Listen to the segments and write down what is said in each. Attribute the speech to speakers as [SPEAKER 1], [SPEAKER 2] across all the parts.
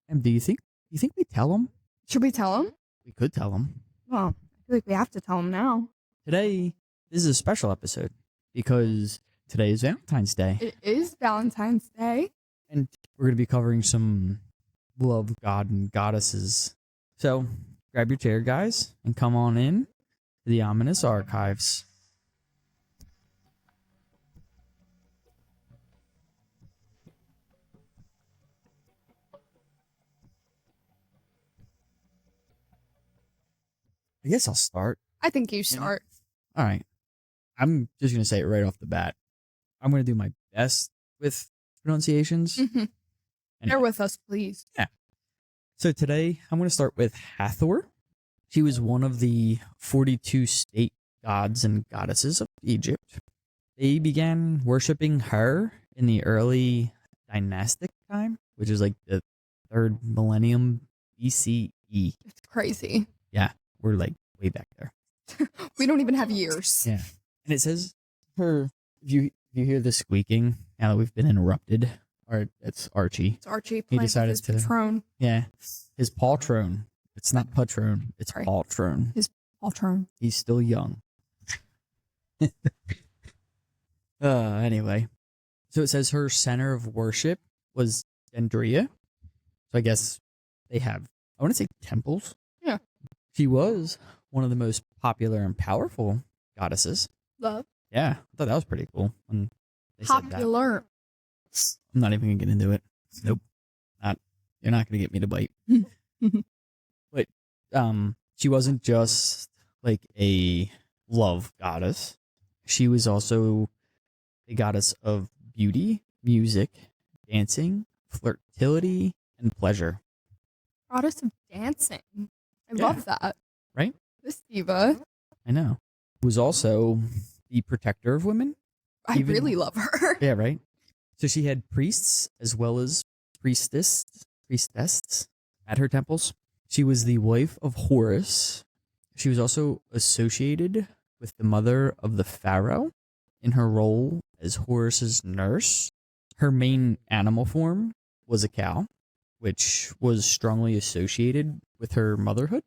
[SPEAKER 1] And do you think we tell them?
[SPEAKER 2] Should we tell him?
[SPEAKER 1] We could tell them.
[SPEAKER 2] Well, I feel like we have to tell him now.
[SPEAKER 1] Today, this is a special episode because today is Valentine's Day.
[SPEAKER 2] It is Valentine's Day.
[SPEAKER 1] And we're going to be covering some love god and goddesses. So grab your chair, guys, and come on in to the ominous archives. I guess I'll start.
[SPEAKER 2] I think you start.
[SPEAKER 1] All right. I'm just going to say it right off the bat. I'm going to do my best with pronunciations.
[SPEAKER 2] Mm-hmm. Bear with us, please.
[SPEAKER 1] Yeah. So today, I'm going to start with Hathor. She was one of the 42 state gods and goddesses of Egypt. They began worshipping her in the early dynastic time, which is like the 3rd millennium BCE.
[SPEAKER 2] It's crazy.
[SPEAKER 1] Yeah, we're like way back there.
[SPEAKER 2] We don't even have years.
[SPEAKER 1] Yeah. And it says her, if you hear the squeaking, now that we've been interrupted, or it's Archie.
[SPEAKER 2] It's Archie playing
[SPEAKER 1] decided
[SPEAKER 2] with his
[SPEAKER 1] to-
[SPEAKER 2] patron.
[SPEAKER 1] Yeah. His Paltrone. It's not Patron, it's
[SPEAKER 2] Sorry.
[SPEAKER 1] Paltrone.
[SPEAKER 2] His patron.
[SPEAKER 1] He's still young. Anyway. So it says her center of worship was Dendria. So I guess they have, I want to say temples.
[SPEAKER 2] Yeah.
[SPEAKER 1] She was one of the most popular and powerful goddesses.
[SPEAKER 2] Love.
[SPEAKER 1] Yeah, I thought that was pretty cool when they said that.
[SPEAKER 2] Popular.
[SPEAKER 1] I'm not even going to get into it. Nope. You're not going to get me to bite. But she wasn't just like a love goddess. She was also a goddess of beauty, music, dancing, fertility, and pleasure.
[SPEAKER 2] Goddess of dancing. I
[SPEAKER 1] Yeah.
[SPEAKER 2] love that.
[SPEAKER 1] Right?
[SPEAKER 2] This diva.
[SPEAKER 1] I know. Was also the protector of women.
[SPEAKER 2] I
[SPEAKER 1] Even-
[SPEAKER 2] really love her.
[SPEAKER 1] Yeah, right? So she had priests as well as priestess at her temples. She was the wife of Horus. She was also associated with the mother of the pharaoh in her role as Horus's nurse. Her main animal form was a cow, which was strongly associated with her motherhood.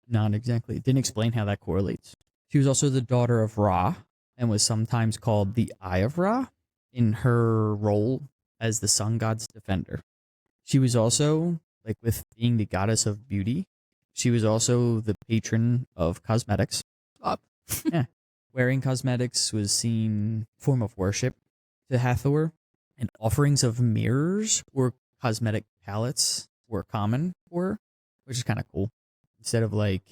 [SPEAKER 1] Not exactly. It didn't explain how that correlates. She was also the daughter of Ra and was sometimes called the Eye of Ra in her role as the sun god's defender. She was also, like with being the goddess of beauty, she was also the patron of cosmetics.
[SPEAKER 2] Up.
[SPEAKER 1] Yeah. Wearing cosmetics was seen form of worship to Hathor, and offerings of mirrors or cosmetic palettes were common for her, which is kind of cool. Instead of like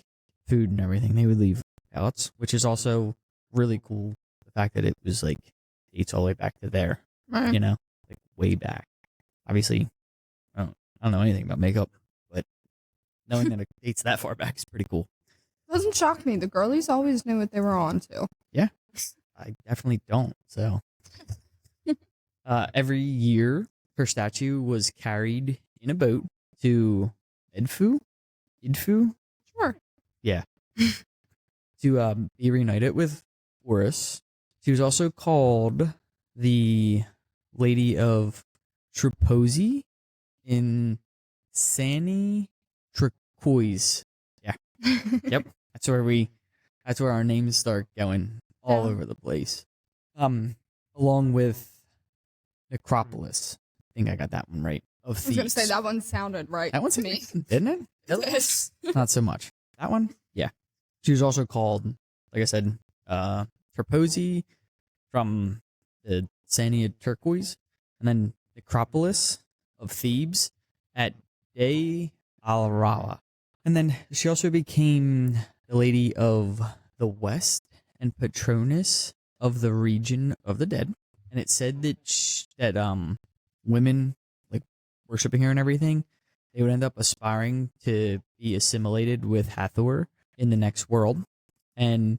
[SPEAKER 1] food and everything, they would leave palettes, which is also really cool. The fact that it was like dates all the way back to there,
[SPEAKER 2] Right.
[SPEAKER 1] you know, like way back. Obviously, I don't know anything about makeup, but knowing that it dates that far back is pretty cool.
[SPEAKER 2] Doesn't shock me. The girlies always knew what they were on to.
[SPEAKER 1] I definitely don't. So, every year, her statue was carried in a boat to Idfu,
[SPEAKER 2] Sure.
[SPEAKER 1] to be reunited with Horus. She was also called the Lady of Treposi in Sani Turquoise. Yep, that's where our names start going all
[SPEAKER 2] Yeah.
[SPEAKER 1] over the place. Along with Necropolis. I think I got that one right. Of
[SPEAKER 2] I was going to say
[SPEAKER 1] Thebes.
[SPEAKER 2] that one sounded right
[SPEAKER 1] That one's
[SPEAKER 2] to me.
[SPEAKER 1] didn't it?
[SPEAKER 2] Yes.
[SPEAKER 1] Not so much. That one? Yeah. She was also called, like I said, Treposi from the Sania Turquoise, and then Necropolis of Thebes at De Al-Rawa. And then she also became the Lady of the West and Patroness of the region of the dead. And it said that women, like worshiping her and everything, they would end up aspiring to be assimilated with Hathor in the next world. And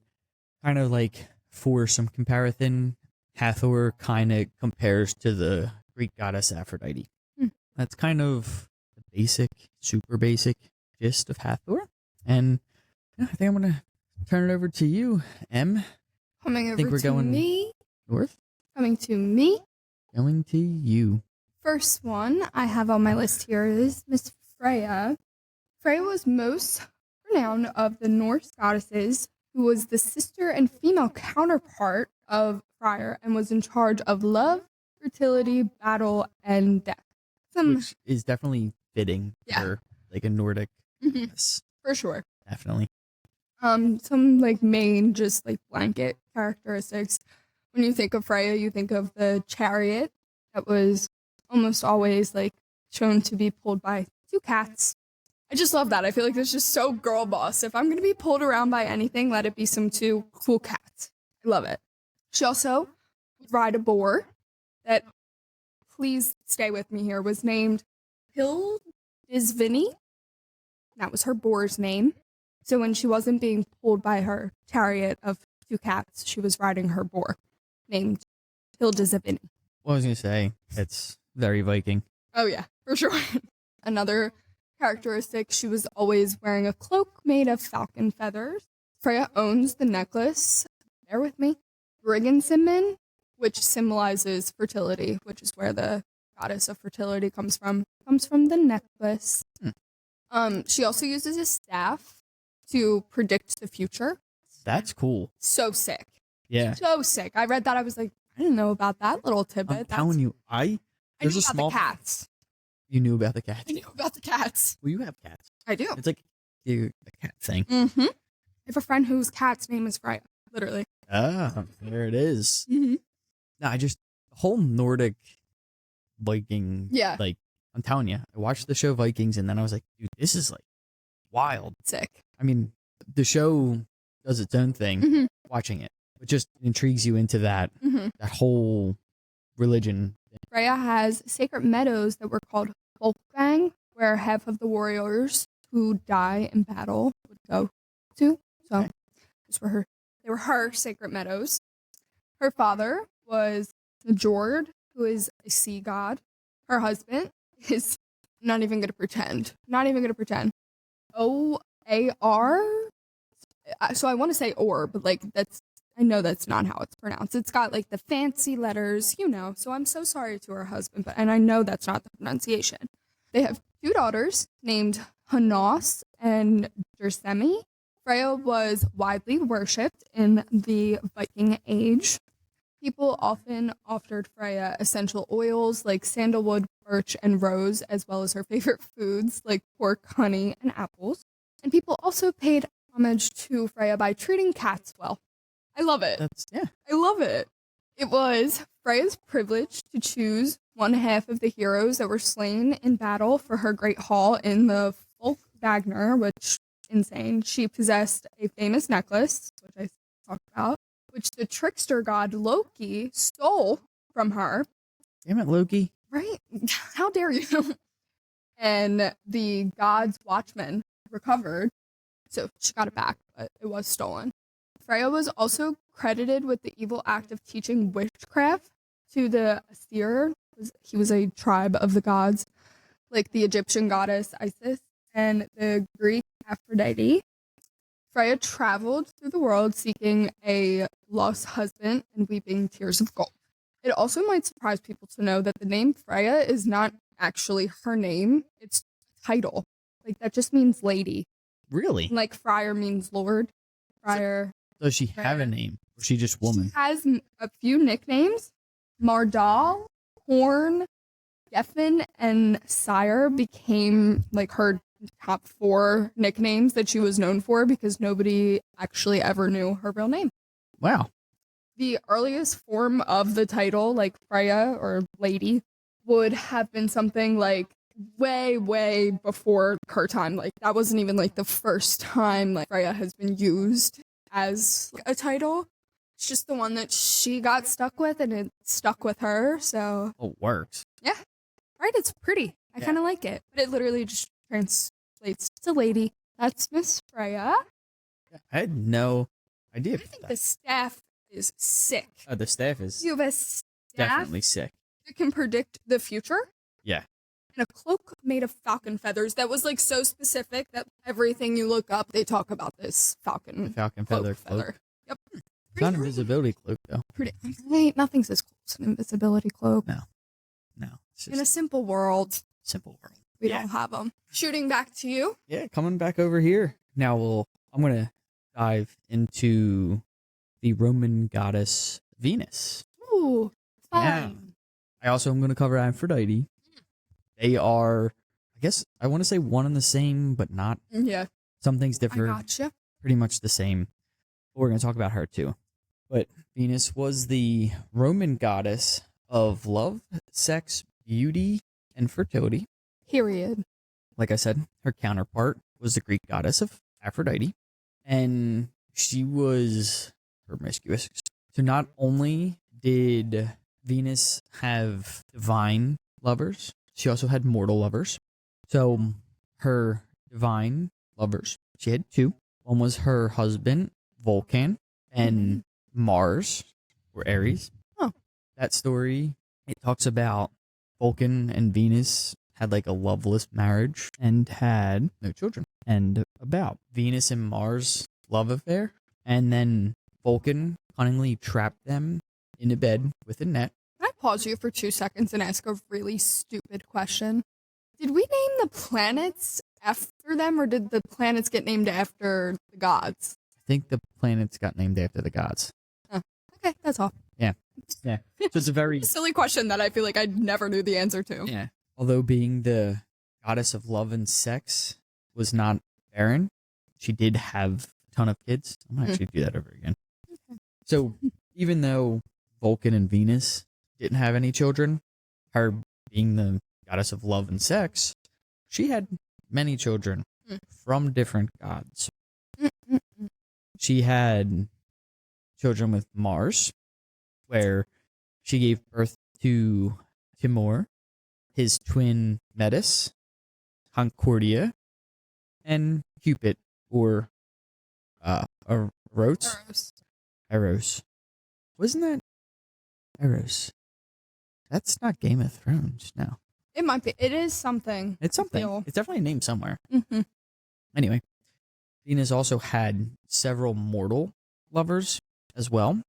[SPEAKER 1] kind of like for some comparison, Hathor kind of compares to the Greek goddess Aphrodite. That's kind of the basic, super basic gist of Hathor. And yeah, I think I'm going to turn it over to you, Em.
[SPEAKER 2] Coming
[SPEAKER 1] think
[SPEAKER 2] over
[SPEAKER 1] we're
[SPEAKER 2] to
[SPEAKER 1] going-
[SPEAKER 2] me.
[SPEAKER 1] North,
[SPEAKER 2] Coming to me.
[SPEAKER 1] going to you.
[SPEAKER 2] First one I have on my list here is Miss Freya. Freya was most renowned of the Norse goddesses, who was the sister and female counterpart of Freyr and was in charge of love, fertility, battle, and death.
[SPEAKER 1] Which is definitely fitting
[SPEAKER 2] Yeah.
[SPEAKER 1] for like a Nordic.
[SPEAKER 2] Mhm.
[SPEAKER 1] Yes,
[SPEAKER 2] For sure.
[SPEAKER 1] definitely.
[SPEAKER 2] Some like main just like blanket characteristics. When you think of Freya, you think of the chariot that was almost always like shown to be pulled by two cats. I just love that. I feel like it's just so girl boss. If I'm gonna be pulled around by anything, let it be some two cool cats. I love it. She also would ride a boar that, please stay with me here, was named Hildisvini. That was her boar's name. So when she wasn't being pulled by her chariot of two cats, she was riding her boar, named Hildisvini.
[SPEAKER 1] What I was gonna say, it's very Viking.
[SPEAKER 2] Oh yeah, for sure. Another characteristic, she was always wearing a cloak made of falcon feathers. Freya owns the necklace, bear with me, Briggensimin, which symbolizes fertility, which is where the goddess of fertility comes from the necklace. She also uses a staff to predict the future.
[SPEAKER 1] That's cool.
[SPEAKER 2] So sick.
[SPEAKER 1] Yeah.
[SPEAKER 2] So sick. I read that. I was like, I didn't know about that little tidbit.
[SPEAKER 1] I'm telling you,
[SPEAKER 2] I knew
[SPEAKER 1] there's a
[SPEAKER 2] about
[SPEAKER 1] small
[SPEAKER 2] the cats.
[SPEAKER 1] You knew about the cats.
[SPEAKER 2] I knew about the cats.
[SPEAKER 1] Well, you have cats.
[SPEAKER 2] I do.
[SPEAKER 1] It's like the cat thing.
[SPEAKER 2] Mm-hmm. I have a friend whose cat's name is Freya. Literally.
[SPEAKER 1] Ah, there it is.
[SPEAKER 2] Mm-hmm.
[SPEAKER 1] No, the whole Nordic Viking.
[SPEAKER 2] Yeah.
[SPEAKER 1] Like, I'm telling you, I watched the show Vikings, and then I was like, dude, this is like wild.
[SPEAKER 2] Sick.
[SPEAKER 1] I mean, the show does its own thing.
[SPEAKER 2] Mm-hmm.
[SPEAKER 1] Watching it just intrigues you into that whole religion.
[SPEAKER 2] Freya has sacred meadows that were called Folkvang, where half of the warriors who die in battle would go to. So, they were her sacred meadows. Her father was Njord, who is a sea god. Her husband is not even going to pretend. O-A-R? So I want to say or, but like I know that's not how it's pronounced. It's got like the fancy letters, so I'm so sorry to her husband, and I know that's not the pronunciation. They have two daughters named Hanos and Gersemi. Freya was widely worshipped in the Viking Age. People often offered Freya essential oils like sandalwood, birch, and rose, as well as her favorite foods like pork, honey, and apples. And people also paid homage to Freya by treating cats well. I love it. I love it. It was Freya's privilege to choose one half of the heroes that were slain in battle for her great hall in the Folkvagner, which insane. She possessed a famous necklace, which I talked about, which the trickster god Loki stole from her.
[SPEAKER 1] Damn it, Loki.
[SPEAKER 2] Right? How dare you? And the god's watchman recovered, so she got it back, but it was stolen. Freya was also credited with the evil act of teaching witchcraft to the Aesir. He was a tribe of the gods, like the Egyptian goddess Isis and the Greek Aphrodite. Freya traveled through the world seeking a lost husband and weeping tears of gold. It also might surprise people to know that the name Freya is not actually her name. It's a title. Like, that just means lady.
[SPEAKER 1] Really?
[SPEAKER 2] Like, friar means lord. Friar.
[SPEAKER 1] Does she have a name? Or is she just woman?
[SPEAKER 2] She has a few nicknames. Mardal, Horn, Geffen, and Sire became like her top 4 nicknames that she was known for because nobody actually ever knew her real name.
[SPEAKER 1] Wow.
[SPEAKER 2] The earliest form of the title, like Freya or Lady, would have been something like way, way before her time. Like, that wasn't even like the first time like Freya has been used as a title. It's just the one that she got stuck with, and it stuck with her. So
[SPEAKER 1] it works.
[SPEAKER 2] Yeah, right. It's pretty. I kind of like it, but it literally just translates to lady. That's Miss Freya.
[SPEAKER 1] I had no idea.
[SPEAKER 2] I think the staff is sick.
[SPEAKER 1] The staff is
[SPEAKER 2] You have a staff
[SPEAKER 1] definitely sick.
[SPEAKER 2] that can predict the future.
[SPEAKER 1] Yeah.
[SPEAKER 2] And a cloak made of falcon feathers that was like so specific that everything you look up, they talk about this falcon
[SPEAKER 1] feather.
[SPEAKER 2] Yep.
[SPEAKER 1] It's not an invisibility cloak, though.
[SPEAKER 2] Hey, nothing's as cool as an invisibility cloak.
[SPEAKER 1] No. It's just
[SPEAKER 2] In a simple world.
[SPEAKER 1] simple world.
[SPEAKER 2] We
[SPEAKER 1] Yeah.
[SPEAKER 2] don't have them. Shooting back to you.
[SPEAKER 1] Yeah, coming back over here. Now I'm going to dive into the Roman goddess Venus.
[SPEAKER 2] Ooh,
[SPEAKER 1] Yeah.
[SPEAKER 2] fun.
[SPEAKER 1] I also am going to cover Aphrodite. They are, I guess, I want to say one and the same, but not.
[SPEAKER 2] Yeah,
[SPEAKER 1] Some things
[SPEAKER 2] I
[SPEAKER 1] differ.
[SPEAKER 2] gotcha.
[SPEAKER 1] Pretty much the same. We're going to talk about her too. But Venus was the Roman goddess of love, sex, beauty, and fertility.
[SPEAKER 2] Period.
[SPEAKER 1] Like I said, her counterpart was the Greek goddess of Aphrodite. And she was promiscuous. So not only did Venus have divine lovers, she also had mortal lovers. So her divine lovers, she had two. One was her husband, Vulcan, and Mars, or Ares.
[SPEAKER 2] Oh.
[SPEAKER 1] That story, it talks about Vulcan and Venus had like a loveless marriage and had no children. And about Venus and Mars' love affair. And then Vulcan cunningly trapped them in a bed with a net.
[SPEAKER 2] Can I pause you for 2 seconds and ask a really stupid question? Did we name the planets after them, or did the planets get named after the gods?
[SPEAKER 1] I think the planets got named after the gods.
[SPEAKER 2] Okay, that's all.
[SPEAKER 1] Yeah. So it's a very
[SPEAKER 2] Silly question that I feel like I never knew the answer to.
[SPEAKER 1] yeah. Although being the goddess of love and sex was not barren, she did have a ton of kids. I'm gonna actually do that over again. So even though Vulcan and Venus didn't have any children, her being the goddess of love and sex, she had many children from different gods. She had children with Mars, where she gave birth to Timur, his twin Metis, Concordia, and Cupid, or Eros. Eros. Wasn't that Eros? That's not Game of Thrones, no.
[SPEAKER 2] It might be. It is something.
[SPEAKER 1] It's something.
[SPEAKER 2] Feel.
[SPEAKER 1] It's definitely named somewhere.
[SPEAKER 2] Mm-hmm.
[SPEAKER 1] Anyway, Venus also had several mortal lovers as well.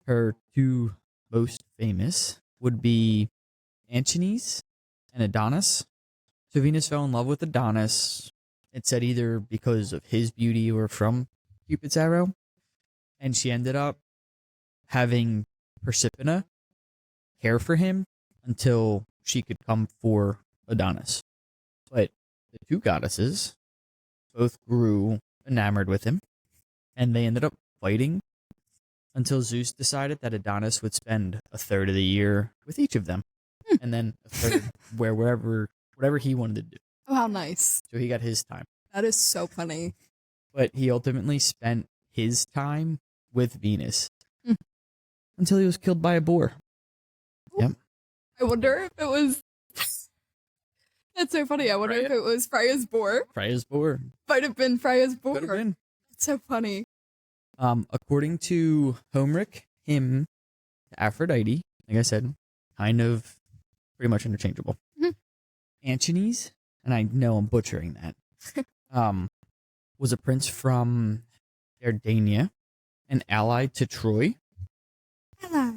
[SPEAKER 1] Her two most famous would be Anchises and Adonis. So Venus fell in love with Adonis. It said either because of his beauty or from Cupid's arrow. And she ended up having Persephone care for him until she could come for Adonis. But the two goddesses both grew enamored with him, and they ended up fighting until Zeus decided that Adonis would spend a third of the year with each of them, and then a third whatever he wanted to do.
[SPEAKER 2] Oh, how nice.
[SPEAKER 1] So he got his time.
[SPEAKER 2] That is so funny.
[SPEAKER 1] But he ultimately spent his time with Venus until he was killed by a boar. Yep.
[SPEAKER 2] I wonder if it was. That's so funny. I wonder if it was Freya's boar.
[SPEAKER 1] Freya's boar.
[SPEAKER 2] Might have been Freya's boar.
[SPEAKER 1] Could have been.
[SPEAKER 2] That's so funny.
[SPEAKER 1] According to Homeric, hymn to Aphrodite, like I said, kind of pretty much interchangeable. Anchises, and I know I'm butchering that, was a prince from Dardania, an ally to Troy.
[SPEAKER 2] Ally.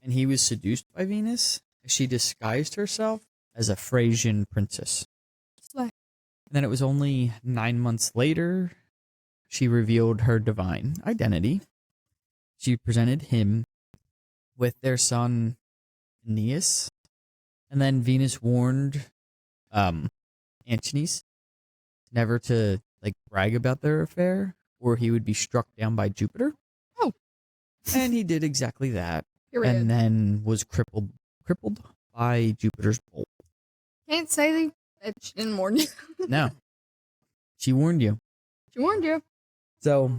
[SPEAKER 1] And he was seduced by Venus. She disguised herself as a Frisian princess.
[SPEAKER 2] Slay.
[SPEAKER 1] And then it was only 9 months later she revealed her divine identity. She presented him with their son Aeneas. And then Venus warned Anchises never to like brag about their affair, or he would be struck down by Jupiter.
[SPEAKER 2] Oh.
[SPEAKER 1] And he did exactly that.
[SPEAKER 2] Period.
[SPEAKER 1] And then was crippled by Jupiter's bolt.
[SPEAKER 2] Can't say that she didn't warn you.
[SPEAKER 1] No. She warned you.
[SPEAKER 2] She warned you.
[SPEAKER 1] So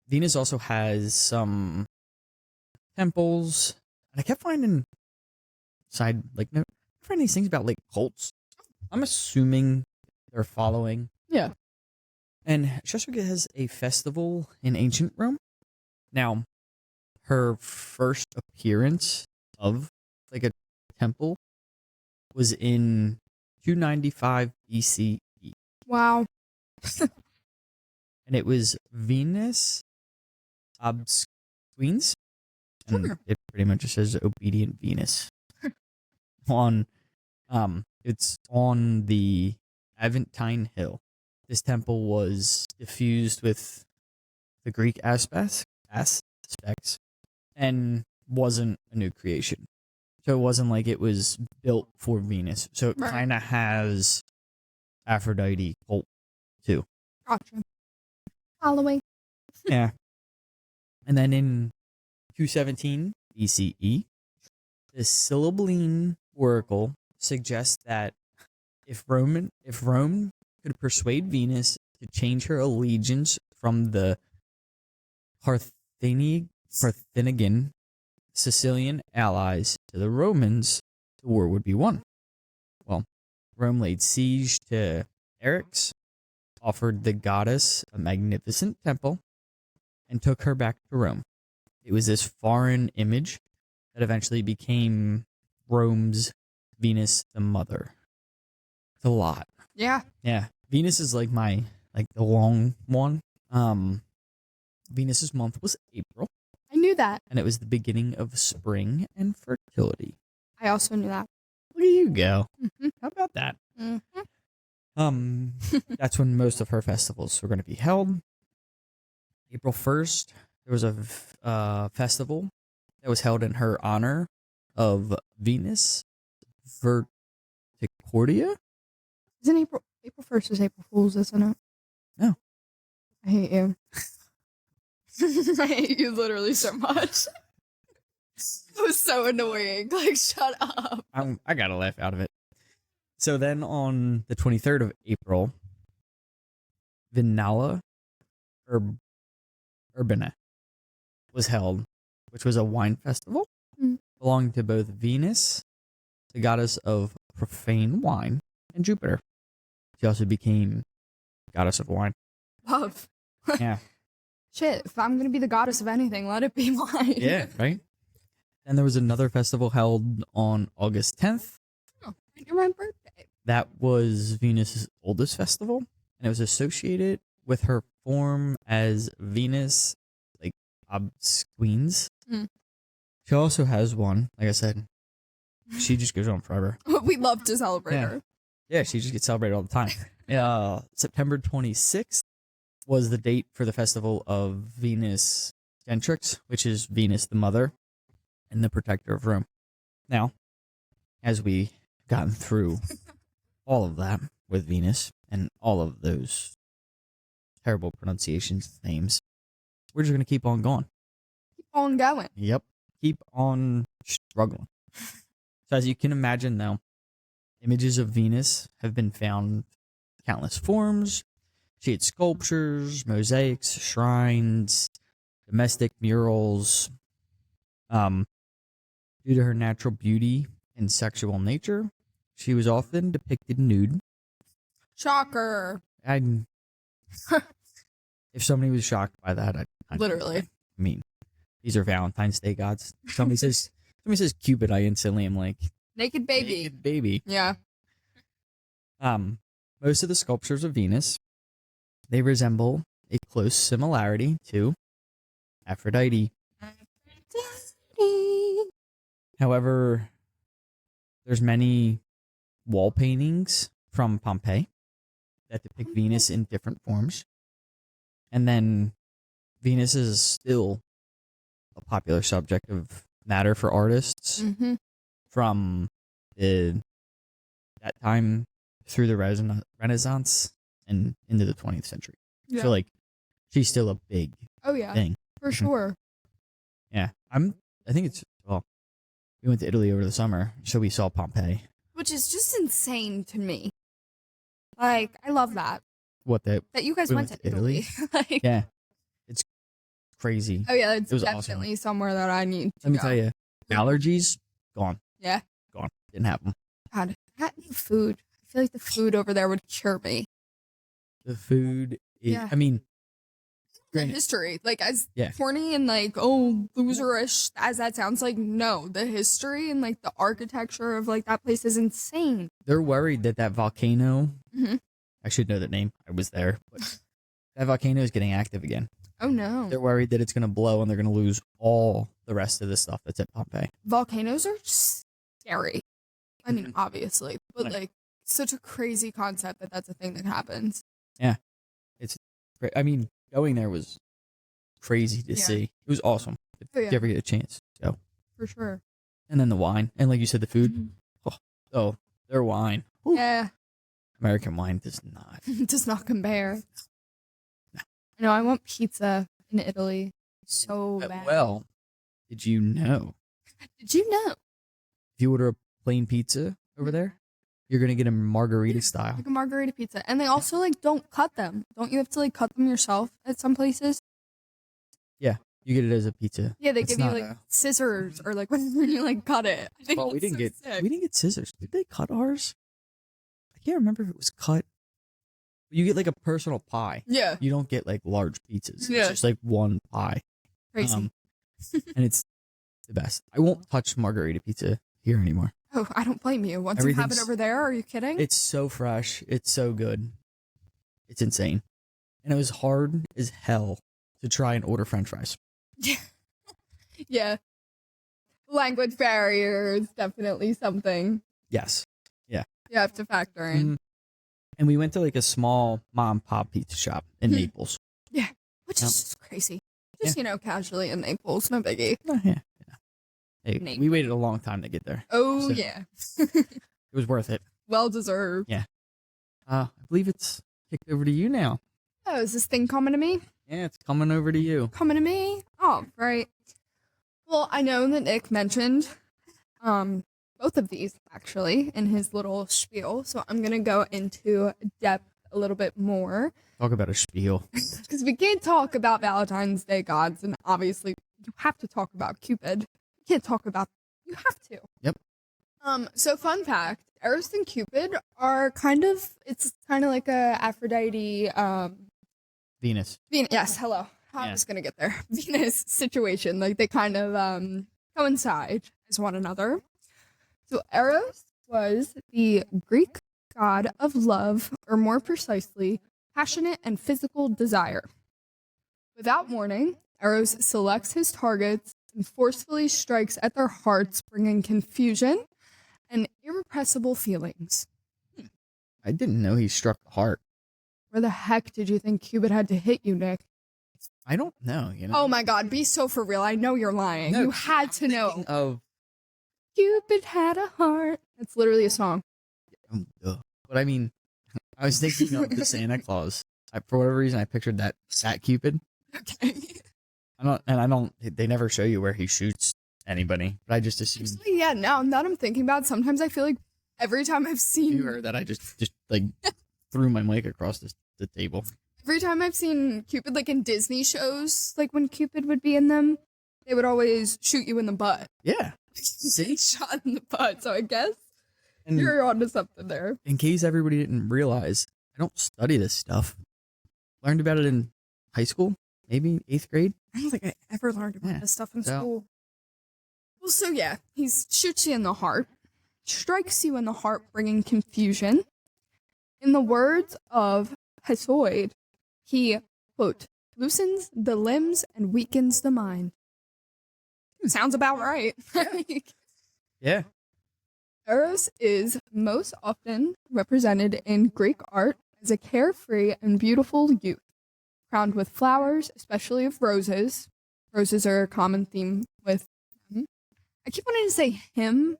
[SPEAKER 1] Venus also has some temples. And I kept finding these things about like cults. I'm assuming they're following.
[SPEAKER 2] Yeah.
[SPEAKER 1] And she also has a festival in ancient Rome. Now, her first appearance of like a temple was in 295 BCE.
[SPEAKER 2] Wow.
[SPEAKER 1] And it was Venus Obsqueens. And it pretty much just says obedient Venus. It's on the Aventine Hill. This temple was diffused with the Greek aspects and wasn't a new creation. So it wasn't like it was built for Venus. So it
[SPEAKER 2] Right.
[SPEAKER 1] kind of has Aphrodite cult too.
[SPEAKER 2] Gotcha. Following.
[SPEAKER 1] Yeah. And then in 217 BCE, the Sibylline oracle suggests that if Rome could persuade Venus to change her allegiance from the Carthaginian Sicilian allies to the Romans, the war would be won. Well, Rome laid siege to Eryx, offered the goddess a magnificent temple, and took her back to Rome. It was this foreign image that eventually became Rome's Venus the Mother. It's a lot.
[SPEAKER 2] Yeah.
[SPEAKER 1] Yeah. Venus is like the long one. Venus's month was April,
[SPEAKER 2] I knew that.
[SPEAKER 1] and it was the beginning of spring and fertility.
[SPEAKER 2] I also knew that.
[SPEAKER 1] Look at you go.
[SPEAKER 2] Mm-hmm.
[SPEAKER 1] How about that?
[SPEAKER 2] Mm-hmm.
[SPEAKER 1] That's when most of her festivals were going to be held. April 1st, there was a festival that was held in her honor of Venus Verticordia.
[SPEAKER 2] Isn't April 1st is April Fool's, isn't it?
[SPEAKER 1] No.
[SPEAKER 2] I hate you. I hate you literally so much. It was so annoying. Like, shut up.
[SPEAKER 1] I got a laugh out of it. So then on the 23rd of April, Vinala Urbana was held, which was a wine festival belonging to both Venus, the goddess of profane wine, and Jupiter. She also became goddess of wine.
[SPEAKER 2] Love.
[SPEAKER 1] Yeah.
[SPEAKER 2] Shit, if I'm gonna be the goddess of anything, let it be mine.
[SPEAKER 1] Yeah, right? Then there was another festival held on August 10th.
[SPEAKER 2] Oh, right near my birthday.
[SPEAKER 1] That was Venus' oldest festival, and it was associated with her form as Venus, like, obsqueens.
[SPEAKER 2] Mm.
[SPEAKER 1] She also has one, like I said, she just goes on forever.
[SPEAKER 2] We love to celebrate
[SPEAKER 1] Yeah.
[SPEAKER 2] her.
[SPEAKER 1] Yeah, she just gets celebrated all the time. September 26th was the date for the festival of Venus Gentrix, which is Venus the Mother and the protector of Rome. Now, as we gotten through all of that with Venus and all of those terrible pronunciations of names, we're just going to keep on going.
[SPEAKER 2] Keep on going.
[SPEAKER 1] Yep. Keep on struggling. So as you can imagine, though, images of Venus have been found in countless forms. She had sculptures, mosaics, shrines, domestic murals. Due to her natural beauty and sexual nature, she was often depicted nude.
[SPEAKER 2] Shocker.
[SPEAKER 1] If somebody was shocked by that, I'd
[SPEAKER 2] Literally.
[SPEAKER 1] I mean, these are Valentine's Day gods. Somebody says Cupid, I instantly am like,
[SPEAKER 2] Naked baby.
[SPEAKER 1] naked baby.
[SPEAKER 2] Yeah.
[SPEAKER 1] Most of the sculptures of Venus, they resemble a close similarity to Aphrodite. However, there's many wall paintings from Pompeii that depict Venus in different forms. And then Venus is still a popular subject of matter for artists
[SPEAKER 2] Mm-hmm.
[SPEAKER 1] from that time through the Renaissance and into the 20th century.
[SPEAKER 2] Yeah.
[SPEAKER 1] So, like, she's still a big
[SPEAKER 2] Oh yeah.
[SPEAKER 1] thing.
[SPEAKER 2] For sure.
[SPEAKER 1] Yeah. I think it's, well, we went to Italy over the summer, so we saw Pompeii.
[SPEAKER 2] Which is just insane to me. Like, I love that.
[SPEAKER 1] What the,
[SPEAKER 2] That you guys
[SPEAKER 1] We
[SPEAKER 2] went
[SPEAKER 1] went
[SPEAKER 2] to
[SPEAKER 1] to
[SPEAKER 2] Italy. Like,
[SPEAKER 1] yeah. It's crazy.
[SPEAKER 2] oh yeah, it's
[SPEAKER 1] It was
[SPEAKER 2] definitely somewhere that I need to
[SPEAKER 1] Let me
[SPEAKER 2] go.
[SPEAKER 1] tell you, allergies, gone.
[SPEAKER 2] Yeah.
[SPEAKER 1] Gone. Didn't have them.
[SPEAKER 2] God, that food. I feel like the food over there would cure me.
[SPEAKER 1] The food,
[SPEAKER 2] Yeah.
[SPEAKER 1] I mean,
[SPEAKER 2] The
[SPEAKER 1] granted,
[SPEAKER 2] history, like, as
[SPEAKER 1] Yeah.
[SPEAKER 2] corny and like, oh, loserish as that sounds, like, no, the history and like the architecture of like that place is insane.
[SPEAKER 1] they're worried that volcano,
[SPEAKER 2] Mhm.
[SPEAKER 1] I should know the name, I was there, but that volcano is getting active again.
[SPEAKER 2] Oh no,
[SPEAKER 1] They're worried that it's going to blow and they're going to lose all the rest of the stuff that's at Pompeii.
[SPEAKER 2] volcanoes are scary. I mean, obviously, but
[SPEAKER 1] Like-
[SPEAKER 2] like such a crazy concept that that's a thing that happens.
[SPEAKER 1] It's great. I mean, going there was crazy to see. It was awesome. If
[SPEAKER 2] Oh, yeah.
[SPEAKER 1] you ever get a chance, go.
[SPEAKER 2] For sure.
[SPEAKER 1] And then the wine, and like you said, the food.
[SPEAKER 2] Mhm.
[SPEAKER 1] Oh, their wine. Whew.
[SPEAKER 2] Yeah.
[SPEAKER 1] American wine does not.
[SPEAKER 2] It does not compare.
[SPEAKER 1] No.
[SPEAKER 2] No, I want pizza in Italy so bad.
[SPEAKER 1] Well, did you know
[SPEAKER 2] Did you know?
[SPEAKER 1] if you order a plain pizza over there, you're gonna get a margarita style?
[SPEAKER 2] Like a margarita pizza. And they also like don't cut them. Don't you have to like cut them yourself at some places?
[SPEAKER 1] You get it as a pizza.
[SPEAKER 2] Yeah, they
[SPEAKER 1] It's
[SPEAKER 2] give you
[SPEAKER 1] not
[SPEAKER 2] like
[SPEAKER 1] a-
[SPEAKER 2] scissors or like when you like cut it. I think
[SPEAKER 1] Well, we
[SPEAKER 2] that's
[SPEAKER 1] didn't
[SPEAKER 2] so sick.
[SPEAKER 1] we didn't get scissors. Did they cut ours? I can't remember if it was cut. You get like a personal pie.
[SPEAKER 2] Yeah.
[SPEAKER 1] You don't get like large pizzas.
[SPEAKER 2] Yeah.
[SPEAKER 1] It's just like one pie.
[SPEAKER 2] Crazy.
[SPEAKER 1] And it's the best. I won't touch margarita pizza here anymore.
[SPEAKER 2] Oh, I don't blame you. Once you have it
[SPEAKER 1] Everything's-
[SPEAKER 2] over there, are you kidding?
[SPEAKER 1] It's so fresh. It's so good. It's insane. And it was hard as hell to try and order French fries.
[SPEAKER 2] Yeah. Language barrier is definitely something
[SPEAKER 1] Yes.
[SPEAKER 2] you have to factor in.
[SPEAKER 1] Mhm. And we went to like a small mom and pop pizza shop in
[SPEAKER 2] Hmm.
[SPEAKER 1] Naples.
[SPEAKER 2] Which
[SPEAKER 1] Yep.
[SPEAKER 2] is just crazy. Just, casually in Naples, no biggie.
[SPEAKER 1] Oh, yeah. Hey,
[SPEAKER 2] Naples.
[SPEAKER 1] we waited a long time to get there.
[SPEAKER 2] Oh,
[SPEAKER 1] So-
[SPEAKER 2] yeah.
[SPEAKER 1] It was worth it.
[SPEAKER 2] Well deserved.
[SPEAKER 1] I believe it's kicked over to you now.
[SPEAKER 2] Oh, is this thing coming to me?
[SPEAKER 1] Yeah, it's coming over to you.
[SPEAKER 2] Coming to me? Oh, right. Well, I know that Nick mentioned both of these actually in his little spiel, so I'm gonna go into depth a little bit more
[SPEAKER 1] Talk about a spiel.
[SPEAKER 2] because we can't talk about Valentine's Day gods, and obviously you have to talk about Cupid. You can't talk about you have to.
[SPEAKER 1] Yep.
[SPEAKER 2] So fun fact: Eros and Cupid are it's kind of like a Aphrodite
[SPEAKER 1] Venus.
[SPEAKER 2] Yes, hello. I
[SPEAKER 1] Yeah.
[SPEAKER 2] was gonna get there. Venus situation. Like they kind of coincide as one another. So Eros was the Greek god of love, or more precisely, passionate and physical desire. Without warning, Eros selects his targets and forcefully strikes at their hearts, bringing confusion and irrepressible feelings.
[SPEAKER 1] I didn't know he struck the heart.
[SPEAKER 2] Where the heck did you think Cupid had to hit you, Nick?
[SPEAKER 1] I don't know, you know.
[SPEAKER 2] Oh my god, be so for real. I know you're lying.
[SPEAKER 1] No,
[SPEAKER 2] You had to know.
[SPEAKER 1] Thinking of
[SPEAKER 2] Cupid had a heart. That's literally a song.
[SPEAKER 1] but I mean, I was thinking of the Santa Claus. For whatever reason, I pictured that Cupid.
[SPEAKER 2] Okay.
[SPEAKER 1] They never show you where he shoots anybody, but I just assumed
[SPEAKER 2] Actually, yeah, now that I'm thinking about it, sometimes I feel like every time I've seen
[SPEAKER 1] you heard that. I just like threw my mic across the table.
[SPEAKER 2] every time I've seen Cupid like in Disney shows, like when Cupid would be in them, they would always shoot you in the butt.
[SPEAKER 1] Yeah.
[SPEAKER 2] See? Shot in the butt. So I guess
[SPEAKER 1] And
[SPEAKER 2] you're onto something there.
[SPEAKER 1] in case everybody didn't realize, I don't study this stuff. Learned about it in high school, maybe 8th grade.
[SPEAKER 2] I don't think I ever learned about
[SPEAKER 1] Yeah,
[SPEAKER 2] this stuff in
[SPEAKER 1] so-
[SPEAKER 2] school. Well, so yeah, he shoots you in the heart, strikes you in the heart, bringing confusion. In the words of Hesiod, he, quote, loosens the limbs and weakens the mind. Sounds about right.
[SPEAKER 1] Yeah.
[SPEAKER 2] Eros is most often represented in Greek art as a carefree and beautiful youth, crowned with flowers, especially of roses. Roses are a common theme with him. I keep wanting to say him,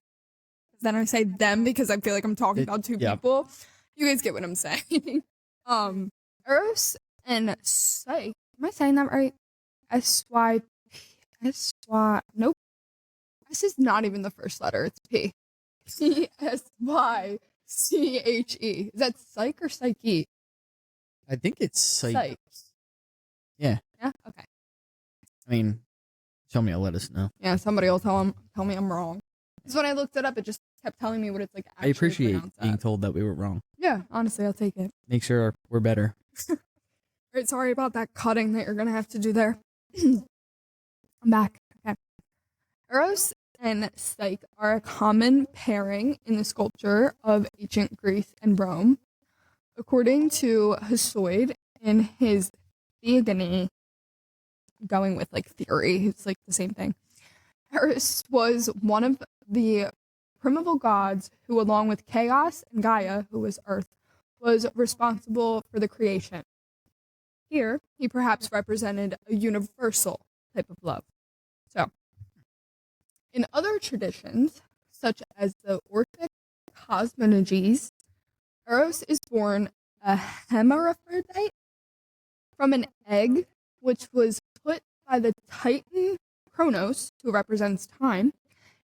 [SPEAKER 2] then I say them because I feel like I'm talking about two
[SPEAKER 1] yeah.
[SPEAKER 2] people. You guys get what I'm saying. Eros and Psyche. Am I saying that right? Nope. S is not even the first letter. It's P. Psyche. Is that psych or psyche?
[SPEAKER 1] I think it's like,
[SPEAKER 2] Psych.
[SPEAKER 1] Yeah.
[SPEAKER 2] Yeah. Okay.
[SPEAKER 1] I mean, tell me, I'll let us know.
[SPEAKER 2] Yeah. Somebody will tell me I'm wrong. Because when I looked it up, it just kept telling me what it's like.
[SPEAKER 1] I appreciate
[SPEAKER 2] pronounced
[SPEAKER 1] being
[SPEAKER 2] as.
[SPEAKER 1] told that we were wrong.
[SPEAKER 2] Yeah. Honestly, I'll take it.
[SPEAKER 1] Make sure we're better.
[SPEAKER 2] Alright, sorry about that cutting that you're gonna have to do there. I'm back. Okay. Eros and Psyche are a common pairing in the sculpture of ancient Greece and Rome. According to Hesiod in his Theogony, going with like theory, it's like the same thing. Eros was one of the primeval gods who, along with Chaos and Gaia, who was Earth, was responsible for the creation. Here, he perhaps represented a universal type of love. So, in other traditions, such as the Orphic cosmologies, Eros is born a hermaphrodite from an egg which was put by the Titan Kronos, who represents time,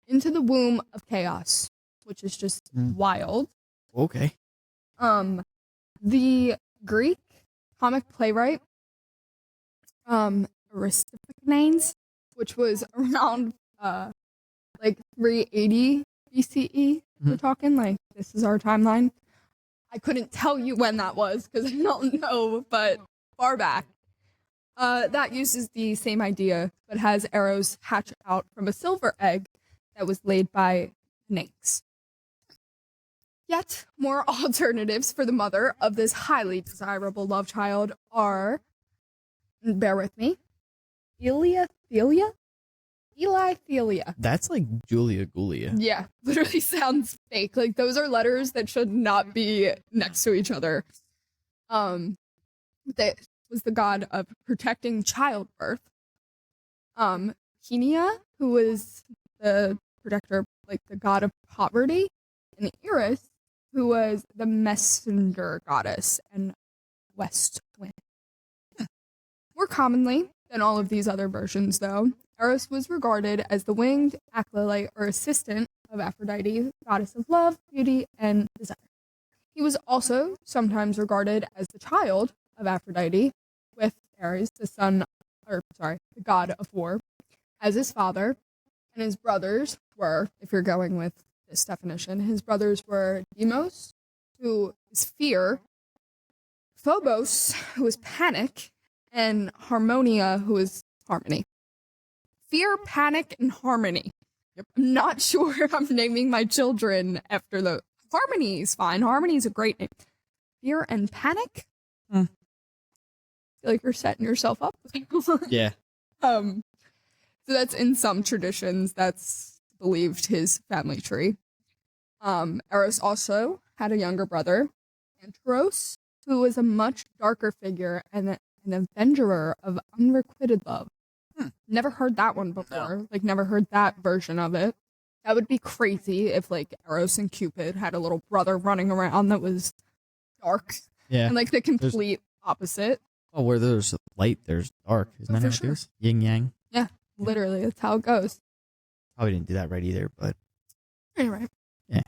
[SPEAKER 2] into the womb of Chaos, which is just wild.
[SPEAKER 1] Okay.
[SPEAKER 2] The Greek comic playwright, Aristophanes, which was around like 380 BCE. We're talking like this is our timeline. I couldn't tell you when that was because I don't know, but far back. That uses the same idea, but has Eros hatch out from a silver egg that was laid by Nyx. Yet more alternatives for the mother of this highly desirable love child are, bear with me, Elithelia?
[SPEAKER 1] That's like Julia Gulia.
[SPEAKER 2] Yeah, literally sounds fake. Like those are letters that should not be next to each other. That was the god of protecting childbirth. Henia, who was the protector, like the god of poverty, and Eris, who was the messenger goddess and west wind. More commonly than all of these other versions, though, Eros was regarded as the winged acolyte or assistant of Aphrodite, goddess of love, beauty, and desire. He was also sometimes regarded as the child of Aphrodite, with Ares, the god of war, as his father, and his brothers were, if you're going with this definition, his brothers were Deimos, who is fear, Phobos, who is panic, and Harmonia, who is harmony. Fear, panic, and harmony. Yep. I'm not sure I'm naming my children after the harmony is fine. Harmony is a great name. Fear and panic. I feel like you're setting yourself up.
[SPEAKER 1] Yeah.
[SPEAKER 2] So that's in some traditions. That's believed his family tree. Eros also had a younger brother, Anteros, who was a much darker figure and an avenger of unrequited love. Never heard that one before. No. Like, never heard that version of it. That would be crazy if, like, Eros and Cupid had a little brother running around that was dark.
[SPEAKER 1] Yeah.
[SPEAKER 2] And, like, the complete opposite.
[SPEAKER 1] Oh, where there's light, there's dark. Isn't that how it goes? Yin yang.
[SPEAKER 2] Yeah, literally. That's how it goes.
[SPEAKER 1] Probably didn't do that right either, but.
[SPEAKER 2] Anyway.
[SPEAKER 1] Yeah.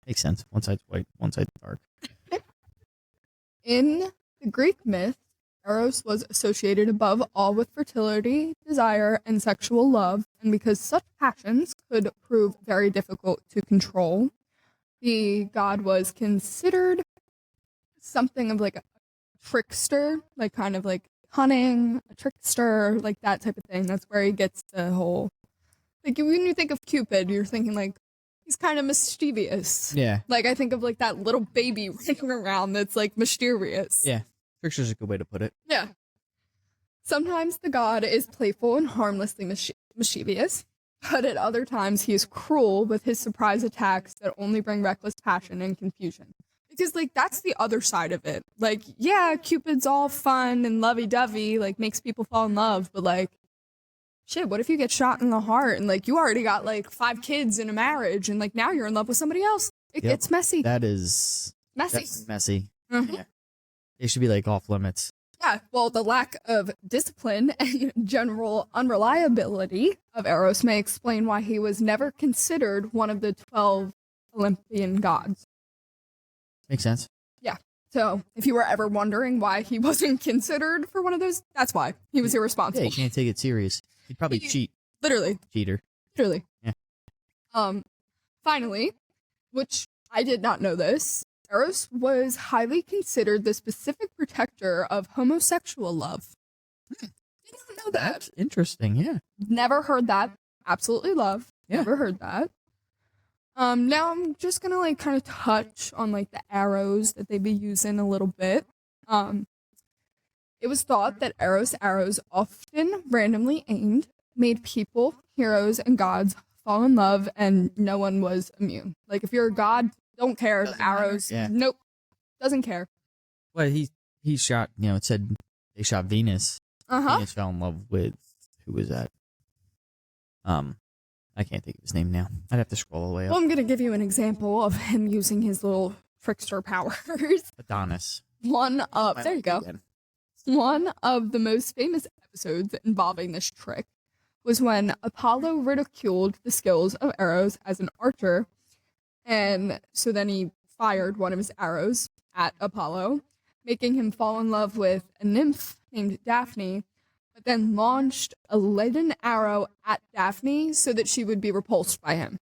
[SPEAKER 1] Makes sense. One side's white, one side's dark.
[SPEAKER 2] In the Greek myth, Eros was associated above all with fertility, desire, and sexual love, and because such passions could prove very difficult to control, the god was considered something of like a trickster, like kind of like cunning, a trickster, like that type of thing. That's where he gets the whole, like when you think of Cupid, you're thinking like, he's kind of mischievous.
[SPEAKER 1] Yeah.
[SPEAKER 2] Like I think of like that little baby running around that's like mysterious.
[SPEAKER 1] Yeah. Trickster's a good way to put it.
[SPEAKER 2] Yeah. Sometimes the god is playful and harmlessly mischievous, but at other times he is cruel with his surprise attacks that only bring reckless passion and confusion. Because, like, that's the other side of it. Like, yeah, Cupid's all fun and lovey-dovey, like, makes people fall in love, but, like, shit, what if you get shot in the heart and, like, you already got, like, 5 kids in a marriage and, like, now you're in love with somebody else? It gets messy.
[SPEAKER 1] That is...
[SPEAKER 2] Messy.
[SPEAKER 1] Messy.
[SPEAKER 2] Mm-hmm.
[SPEAKER 1] Yeah. They should be, like, off limits.
[SPEAKER 2] Yeah, well, the lack of discipline and general unreliability of Eros may explain why he was never considered one of the 12 Olympian gods.
[SPEAKER 1] Makes sense.
[SPEAKER 2] Yeah. So, if you were ever wondering why he wasn't considered for one of those, that's why. He was irresponsible.
[SPEAKER 1] Yeah, you can't take it serious. He'd probably cheat.
[SPEAKER 2] Literally.
[SPEAKER 1] Cheater.
[SPEAKER 2] Literally.
[SPEAKER 1] Yeah.
[SPEAKER 2] Finally, which I did not know this, Eros was highly considered the specific protector of homosexual love. Did not know that.
[SPEAKER 1] That's interesting, yeah.
[SPEAKER 2] Never heard that. Absolutely love.
[SPEAKER 1] Yeah.
[SPEAKER 2] Never heard that. Now I'm just gonna like kind of touch on like the arrows that they'd be using a little bit. It was thought that Eros arrows, often randomly aimed, made people, heroes, and gods fall in love, and no one was immune. Like, if you're a god, don't care.
[SPEAKER 1] Doesn't
[SPEAKER 2] Arrows,
[SPEAKER 1] matter. Yeah.
[SPEAKER 2] nope, doesn't care.
[SPEAKER 1] Well, he shot. It said they shot Venus. Venus fell in love with, who was that? I can't think of his name now. I'd have to scroll all the way up.
[SPEAKER 2] Well, I'm gonna give you an example of him using his little trickster powers.
[SPEAKER 1] Adonis.
[SPEAKER 2] There you go. One of the most famous episodes involving this trick was when Apollo ridiculed the skills of arrows as an archer, and so then he fired one of his arrows at Apollo, making him fall in love with a nymph named Daphne, but then launched a leaden arrow at Daphne so that she would be repulsed by him.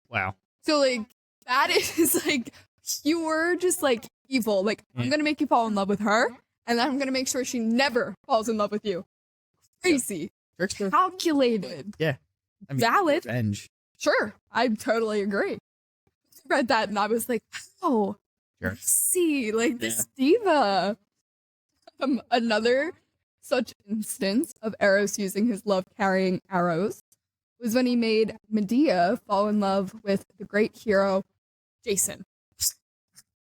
[SPEAKER 1] Wow.
[SPEAKER 2] So, like, that is, like, pure, just, like, evil. Like, I'm gonna make you fall in love with her, and then I'm gonna make sure she never falls in love with you. Crazy.
[SPEAKER 1] Trickster.
[SPEAKER 2] Calculated.
[SPEAKER 1] Yeah.
[SPEAKER 2] Valid.
[SPEAKER 1] Revenge.
[SPEAKER 2] Sure. I totally agree. I read that and I was like, oh,
[SPEAKER 1] Sure.
[SPEAKER 2] see, like, this diva. Another such instance of Eros using his love-carrying arrows was when he made Medea fall in love with the great hero Jason.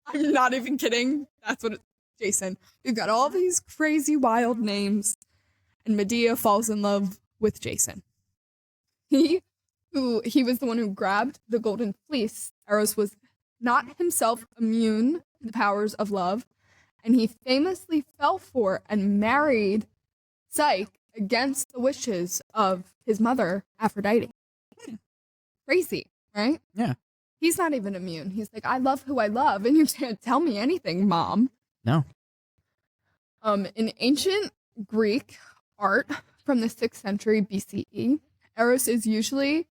[SPEAKER 2] I'm not even kidding. That's what Jason. We've got all these crazy wild names, and Medea falls in love with Jason. He was the one who grabbed the golden fleece. Eros was not himself immune to the powers of love, and he famously fell for and married Psyche against the wishes of his mother, Aphrodite. Crazy, right?
[SPEAKER 1] Yeah.
[SPEAKER 2] He's not even immune. He's like, I love who I love, and you can't tell me anything, Mom.
[SPEAKER 1] No.
[SPEAKER 2] In ancient Greek art from the 6th century BCE, Eros is usually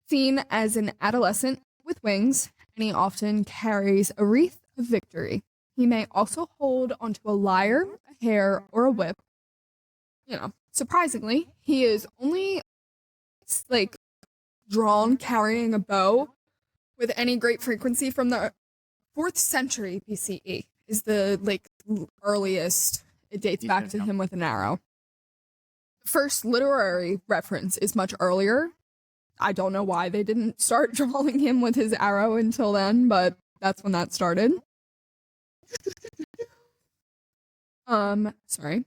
[SPEAKER 2] seen as an adolescent with wings, and he often carries a wreath of victory. He may also hold onto a lyre, a hair, or a whip. Surprisingly, he is only, like, drawn carrying a bow with any great frequency from the 4th century BCE is the, like, earliest it dates back to him with an arrow. The first literary reference is much earlier. I don't know why they didn't start drawing him with his arrow until then, but that's when that started. Sorry.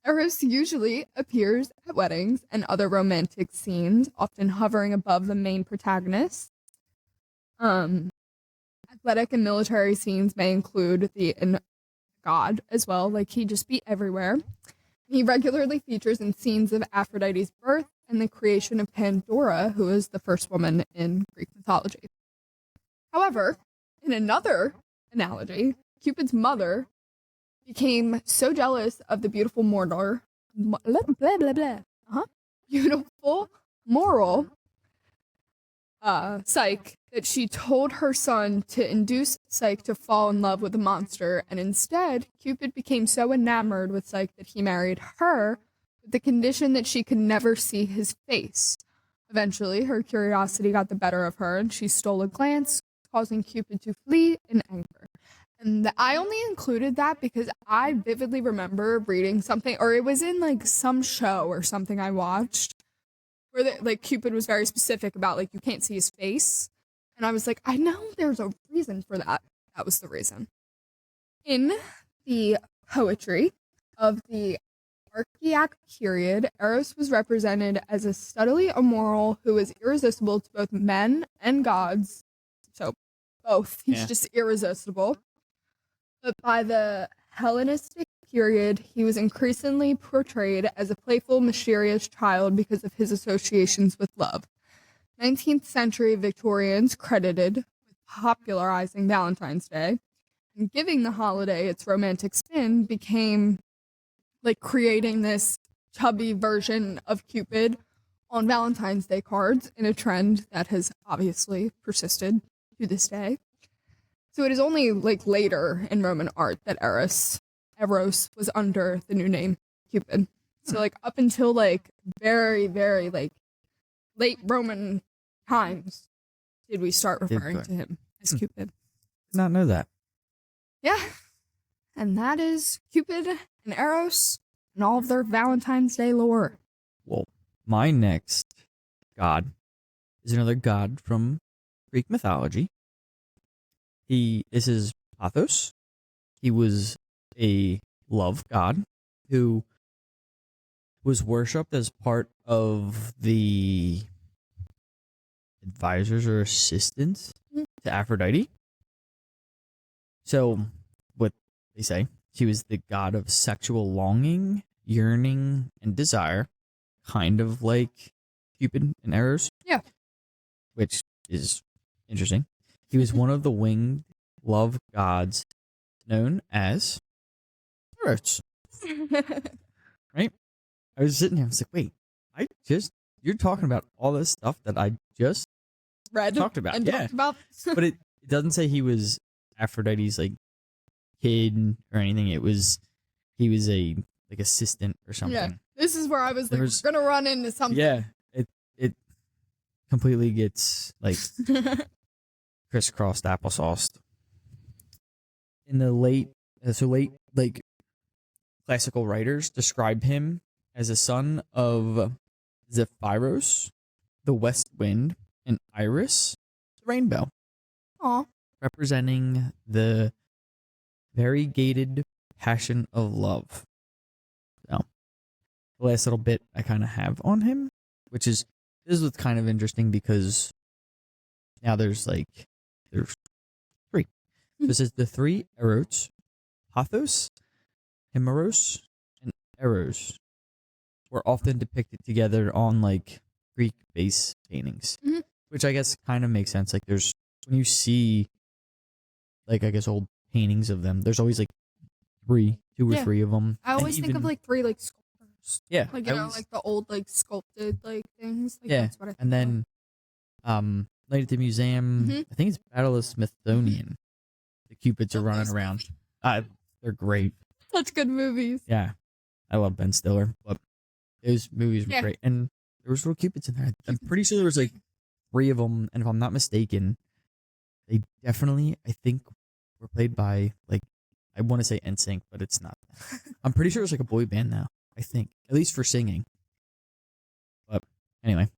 [SPEAKER 2] Eros usually appears at weddings and other romantic scenes, often hovering above the main protagonist. Athletic and military scenes may include the god as well, like he just be everywhere. He regularly features in scenes of Aphrodite's birth and the creation of Pandora, who is the first woman in Greek mythology. However, in another analogy, Cupid's mother became so jealous of the beautiful beautiful moral Psyche that she told her son to induce Psyche to fall in love with the monster, and instead Cupid became so enamored with Psyche that he married her with the condition that she could never see his face. Eventually, her curiosity got the better of her, and she stole a glance, causing Cupid to flee in anger. And I only included that because I vividly remember reading something, or it was in, like, some show or something I watched, where like Cupid was very specific about, like, you can't see his face. And I was like, I know there's a reason for that. That was the reason. In the poetry of the Archaic period, Eros was represented as a subtly immoral who was irresistible to both men and gods. So both. He's just irresistible. But by the Hellenistic period, he was increasingly portrayed as a playful, mysterious child because of his associations with love. 19th century Victorians credited with popularizing Valentine's Day, and giving the holiday its romantic spin became like creating this chubby version of Cupid on Valentine's Day cards in a trend that has obviously persisted to this day. So it is only like later in Roman art that Eros was under the new name Cupid. So like up until like very, very like late Roman times did we start referring to him as Cupid.
[SPEAKER 1] Did not know that.
[SPEAKER 2] Yeah. And that is Cupid and Eros and all of their Valentine's Day lore.
[SPEAKER 1] Well, my next god is another god from Greek mythology. This is Pathos. He was a love god who was worshipped as part of the advisors or assistants to Aphrodite. So, what they say, she was the god of sexual longing, yearning, and desire, kind of like Cupid and Eros.
[SPEAKER 2] Yeah.
[SPEAKER 1] Which is interesting. He was one of the winged love gods known as Eros. Right? I was sitting here, I was like, wait, you're talking about all this stuff that I just
[SPEAKER 2] Read
[SPEAKER 1] talked about.
[SPEAKER 2] and
[SPEAKER 1] Yeah.
[SPEAKER 2] talked about.
[SPEAKER 1] But it doesn't say he was Aphrodite's like kid or anything. He was a like assistant or something.
[SPEAKER 2] Yeah. This is where I was like, we're gonna run into something.
[SPEAKER 1] Yeah. It completely gets like crisscrossed applesauce. In the late like classical writers describe him as a son of Zephyros, the west wind, and Iris, the rainbow.
[SPEAKER 2] Aw.
[SPEAKER 1] Representing the variegated passion of love. So, the last little bit I kind of have on him, this is what's kind of interesting because now there's three. So this is the three Erots, Pathos, Himeros, and Eros, were often depicted together on like Greek base paintings, which I guess kind of makes sense. Like when you see like I guess old paintings of them, there's always like two or three of them.
[SPEAKER 2] I always think of like three like sculptors.
[SPEAKER 1] Yeah,
[SPEAKER 2] like like the old like sculpted like things. Like,
[SPEAKER 1] yeah,
[SPEAKER 2] that's what I think
[SPEAKER 1] and then like at the museum, I think it's Battle of Smithsonian. The Cupids are running around. They're great.
[SPEAKER 2] Such good movies.
[SPEAKER 1] Yeah, I love Ben Stiller, but those movies were great, and there was little Cupids in there. I'm pretty sure there was like 3 of them, and if I'm not mistaken, they definitely, I think, were played by like I want to say NSYNC, but it's not. I'm pretty sure it's like a boy band now. I think, at least for singing. But anyway,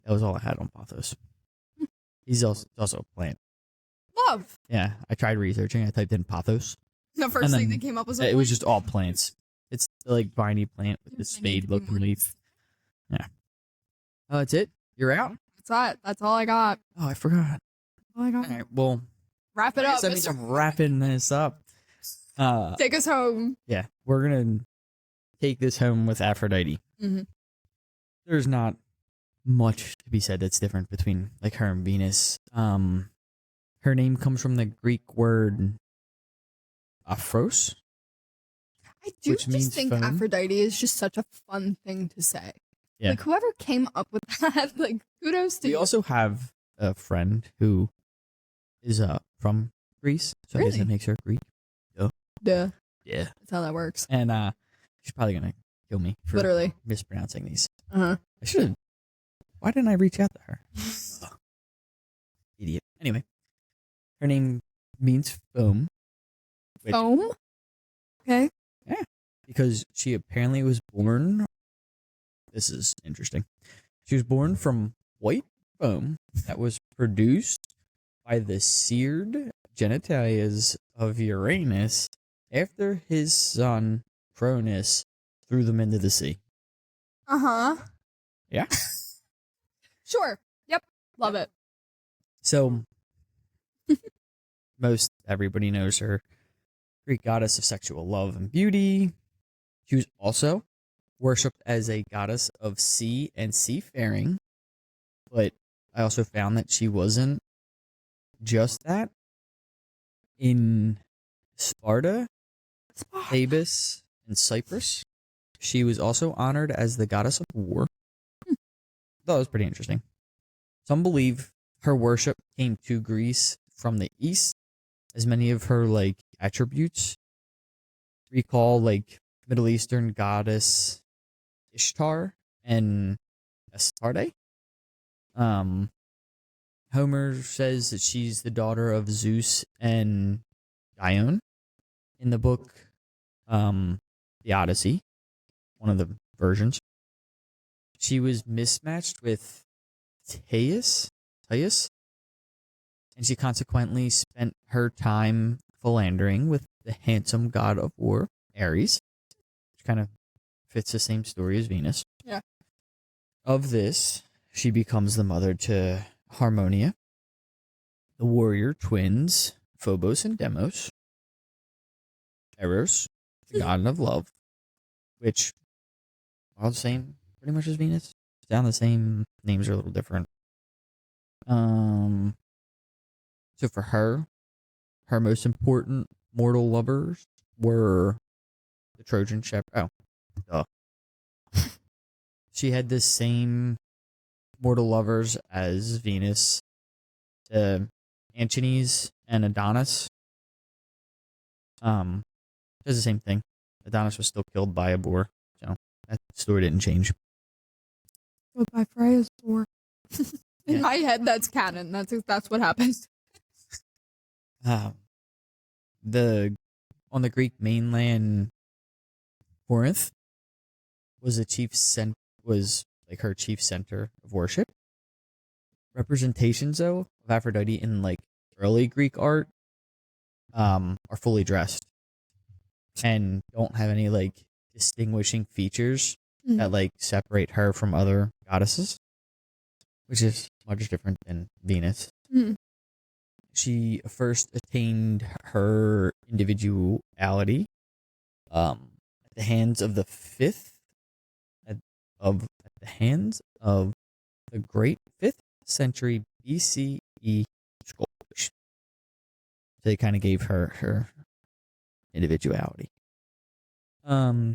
[SPEAKER 1] that was all I had on Pathos. He's also a plant.
[SPEAKER 2] Love.
[SPEAKER 1] Yeah, I tried researching. I typed in Pathos.
[SPEAKER 2] The first thing that came up was
[SPEAKER 1] it was just all plants. It's the, like viney plant with the spade looking leaf. Yeah. Oh, that's it. You're out.
[SPEAKER 2] That's all I got.
[SPEAKER 1] Oh, I forgot.
[SPEAKER 2] Oh my god.
[SPEAKER 1] All right. Well,
[SPEAKER 2] wrap it up.
[SPEAKER 1] That means I'm wrapping this up.
[SPEAKER 2] Take us home.
[SPEAKER 1] Yeah, we're gonna take this home with Aphrodite. There's not much to be said that's different between like her and Venus. Her name comes from the Greek word Aphros.
[SPEAKER 2] I do just think phone. Aphrodite is just such a fun thing to say. Yeah. Like whoever came up with that, like kudos to you.
[SPEAKER 1] We also have a friend who is from Greece, so I guess that makes her Greek.
[SPEAKER 2] Duh.
[SPEAKER 1] Yeah.
[SPEAKER 2] That's how that works.
[SPEAKER 1] And she's probably gonna kill me for
[SPEAKER 2] literally
[SPEAKER 1] mispronouncing these.
[SPEAKER 2] I
[SPEAKER 1] should have. Why didn't I reach out to her? Idiot. Anyway, her name means foam.
[SPEAKER 2] Foam? Okay.
[SPEAKER 1] Yeah. Because she apparently was born. This is interesting. She was born from white foam that was produced by the seared genitalias of Uranus after his son Cronus threw them into the sea. Yeah.
[SPEAKER 2] Sure. Yep. Love it.
[SPEAKER 1] So, most everybody knows her. Greek goddess of sexual love and beauty. She was also worshipped as a goddess of sea and seafaring. But I also found that she wasn't just that. In Sparta, Thebes, and Cyprus, she was also honored as the goddess of war. That was pretty interesting. Some believe her worship came to Greece from the east, as many of her like attributes recall like Middle Eastern goddess Ishtar and Astarte. Homer says that she's the daughter of Zeus and Dione in the book The Odyssey, one of the versions. She was mismatched with Tius, and she consequently spent her time philandering with the handsome god of war, Ares, which kind of fits the same story as Venus.
[SPEAKER 2] Yeah.
[SPEAKER 1] Of this, she becomes the mother to Harmonia, the warrior twins, Phobos and Deimos, Eros, the god of love, which are all the same pretty much as Venus. Sound the same, names are a little different. So for her most important mortal lovers were the Trojan shepherd. Oh, duh. She had the same mortal lovers as Venus, Anchises and Adonis. It's the same thing. Adonis was still killed by a boar, so that story didn't change.
[SPEAKER 2] Killed by Freya's boar. In
[SPEAKER 1] Yeah.
[SPEAKER 2] my head, that's canon. That's what happens.
[SPEAKER 1] On the Greek mainland, Corinth was her chief center of worship. Representations though of Aphrodite in like early Greek art are fully dressed and don't have any like distinguishing features that like separate her from other goddesses, which is much different than Venus. She first attained her individuality at the hands of the great 5th century BCE sculptors. So they kind of gave her individuality. The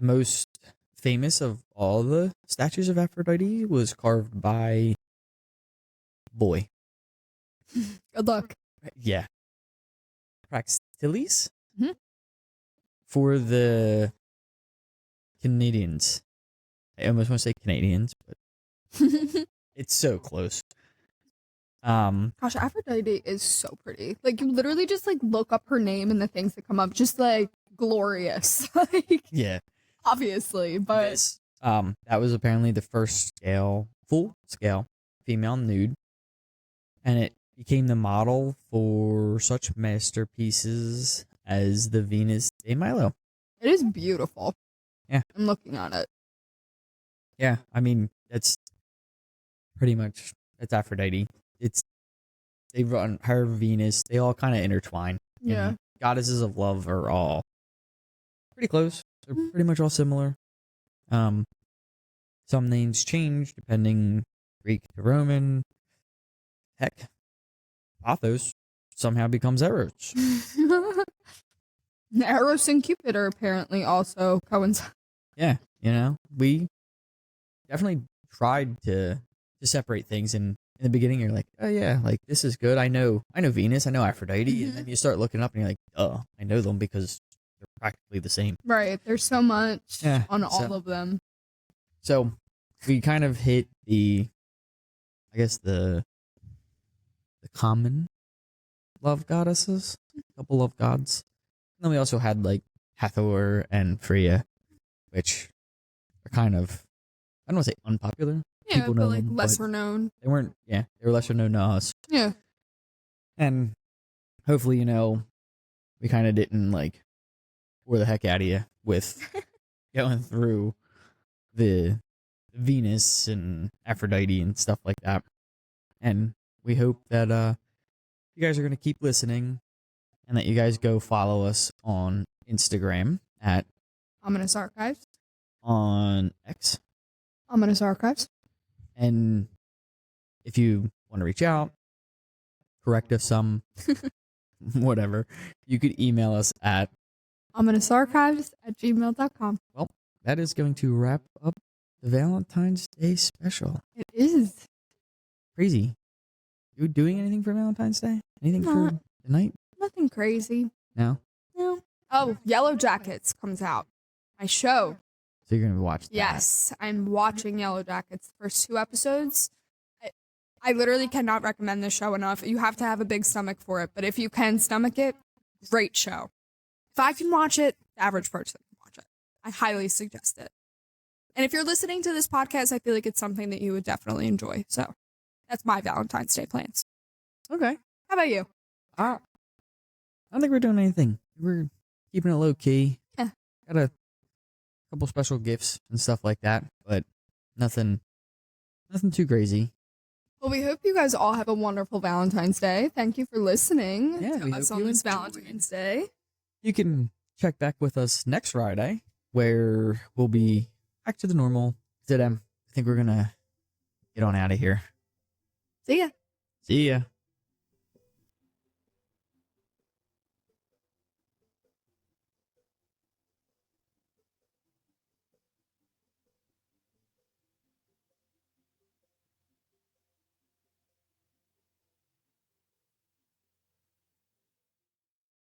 [SPEAKER 1] most famous of all the statues of Aphrodite was carved by boy.
[SPEAKER 2] Good luck.
[SPEAKER 1] Yeah. Praxiteles?
[SPEAKER 2] Mhm.
[SPEAKER 1] For the Canadians. I almost want to say Canadians, but it's so close.
[SPEAKER 2] Gosh, Aphrodite is so pretty. Like, you literally just like look up her name and the things that come up, just like glorious. Like,
[SPEAKER 1] Yeah.
[SPEAKER 2] obviously, but
[SPEAKER 1] This, that was apparently the first full scale female nude, and it became the model for such masterpieces as the Venus de Milo.
[SPEAKER 2] it is beautiful.
[SPEAKER 1] Yeah.
[SPEAKER 2] I'm looking at it.
[SPEAKER 1] Yeah, I mean that's Aphrodite. They run her Venus. They all kind of intertwine.
[SPEAKER 2] Yeah.
[SPEAKER 1] And goddesses of love are all pretty close. They're pretty much all similar. Some names change depending Greek to Roman. Heck, Athos somehow becomes Eros.
[SPEAKER 2] Eros and Cupid are apparently also coincide.
[SPEAKER 1] Yeah, we definitely tried to separate things, and in the beginning you're like, oh yeah, like this is good. I know Venus, I know Aphrodite, and then you start looking up and you're like, oh, I know them because they're practically the same.
[SPEAKER 2] Right. There's so much on
[SPEAKER 1] so-
[SPEAKER 2] all of them.
[SPEAKER 1] So we kind of hit the common love goddesses, couple of gods. And then we also had like Hathor and Freya, which are kind of, I don't want to say unpopular.
[SPEAKER 2] Yeah,
[SPEAKER 1] People
[SPEAKER 2] but
[SPEAKER 1] know
[SPEAKER 2] like
[SPEAKER 1] them,
[SPEAKER 2] lesser known.
[SPEAKER 1] They weren't, they were lesser known to us.
[SPEAKER 2] Yeah.
[SPEAKER 1] And hopefully, we kind of didn't like bore the heck out of you with going through the Venus and Aphrodite and stuff like that. And we hope that you guys are going to keep listening and that you guys go follow us on Instagram at
[SPEAKER 2] Ominous Archives.
[SPEAKER 1] on X.
[SPEAKER 2] Ominous Archives.
[SPEAKER 1] And if you want to reach out, correct us some, whatever, you could email us at
[SPEAKER 2] ominousarchives@gmail.com.
[SPEAKER 1] that is going to wrap up the Valentine's Day special.
[SPEAKER 2] It is.
[SPEAKER 1] Crazy. You doing anything for Valentine's Day? Anything for
[SPEAKER 2] Not-
[SPEAKER 1] the night?
[SPEAKER 2] Nothing crazy.
[SPEAKER 1] No?
[SPEAKER 2] No. Oh, Yellow Jackets comes out. My show.
[SPEAKER 1] So you're going to watch that?
[SPEAKER 2] Yes, I'm watching Yellow Jackets. The first 2 episodes. I literally cannot recommend this show enough. You have to have a big stomach for it, but if you can stomach it, great show. If I can watch it, the average person can watch it. I highly suggest it. And if you're listening to this podcast, I feel like it's something that you would definitely enjoy. So That's my Valentine's Day plans.
[SPEAKER 1] Okay.
[SPEAKER 2] How about you?
[SPEAKER 1] I don't think we're doing anything. We're keeping it low key.
[SPEAKER 2] Yeah.
[SPEAKER 1] Got a couple special gifts and stuff like that, but nothing too crazy.
[SPEAKER 2] Well, we hope you guys all have a wonderful Valentine's Day. Thank you for listening
[SPEAKER 1] Yeah, we
[SPEAKER 2] to us
[SPEAKER 1] hope
[SPEAKER 2] on
[SPEAKER 1] you
[SPEAKER 2] this
[SPEAKER 1] enjoyed.
[SPEAKER 2] Valentine's Day.
[SPEAKER 1] You can check back with us next Friday, where we'll be back to the normal. I think we're gonna get on out of here.
[SPEAKER 2] See ya.
[SPEAKER 1] See ya.